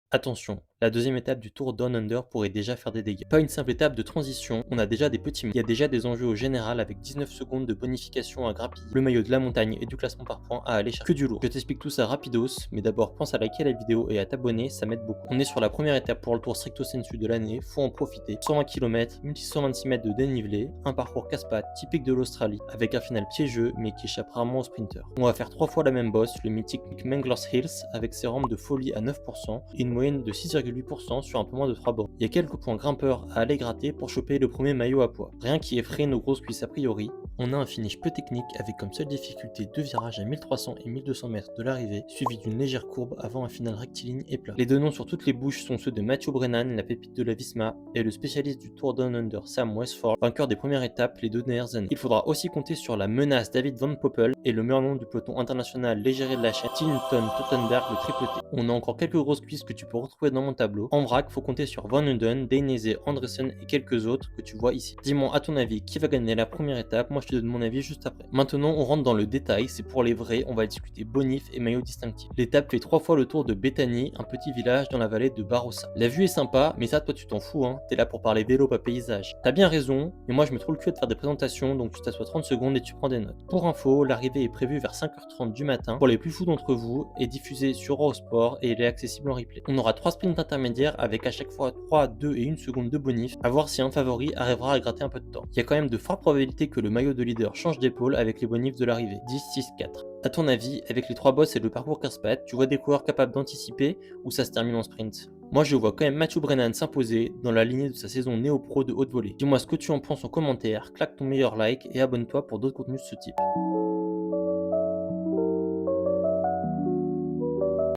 Attention, la deuxième étape du Tour Down Under pourrait déjà faire des dégâts. Pas une simple étape de transition, on a déjà des petits. Il y a déjà des enjeux au général avec 19 secondes de bonification à grappiller, le maillot de la montagne et du classement par points à aller chercher. Que du lourd. Je t'explique tout ça rapidos, mais d'abord pense à liker la vidéo et à t'abonner, ça m'aide beaucoup. On est sur la première étape pour le tour stricto sensu de l'année, faut en profiter. 120 km, 1626 mètres de dénivelé, un parcours casse-pattes typique de l'Australie, avec un final piégeux mais qui échappe rarement aux sprinteurs. On va faire 3 fois la même bosse, le mythique Mangler's Hills, avec ses rampes de folie à 9% et une moyenne de 6,8% sur un peu moins de 3 bornes. Il y a quelques points grimpeurs à aller gratter pour choper le premier maillot à poids. Rien qui effraie nos grosses cuisses a priori, on a un finish peu technique avec comme seule difficulté 2 virages à 1300 et 1200 mètres de l'arrivée, suivi d'une légère courbe avant un final rectiligne et plat. Les deux noms sur toutes les bouches sont ceux de Mathieu Brennan, la pépite de la Visma, et le spécialiste du Tour Down Under Sam Westford, vainqueur des premières étapes les 2 dernières années. Il faudra aussi compter sur la menace David Van Poppel et le meilleur nom du peloton international légéré de la chaîne, Tinton Tottenberg, le triple T. On a encore quelques grosses cuisses que tu peux retrouver dans mon tableau. En vrac, faut compter sur Van Uden, Dainese, Andresen et quelques autres que tu vois ici. Dis-moi à ton avis qui va gagner la première étape, moi je te donne mon avis juste après. Maintenant on rentre dans le détail, c'est pour les vrais, on va discuter bonif et maillot distinctif. L'étape fait 3 fois le tour de Bethany, un petit village dans la vallée de Barossa. La vue est sympa, mais ça toi tu t'en fous, hein, t'es là pour parler vélo pas paysage. T'as bien raison, mais moi je me trouve le cul de faire des présentations, donc tu t'assois 30 secondes et tu prends des notes. Pour info, l'arrivée est prévue vers 5h30 du matin, pour les plus fous d'entre vous, est diffusée sur Eurosport et il est accessible en replay. On aura 3 sprints intermédiaires avec à chaque fois 3, 2 et 1 seconde de bonif, à voir si un favori arrivera à gratter un peu de temps. Il y a quand même de fortes probabilités que le maillot de leader change d'épaule avec les bonifs de l'arrivée, 10, 6, 4. A ton avis, avec les 3 bosses et le parcours casse-pattes, tu vois des coureurs capables d'anticiper ou ça se termine en sprint? Moi je vois quand même Mathieu Brennan s'imposer dans la lignée de sa saison néo-pro de haute volée. Dis-moi ce que tu en penses en commentaire, claque ton meilleur like et abonne-toi pour d'autres contenus de ce type.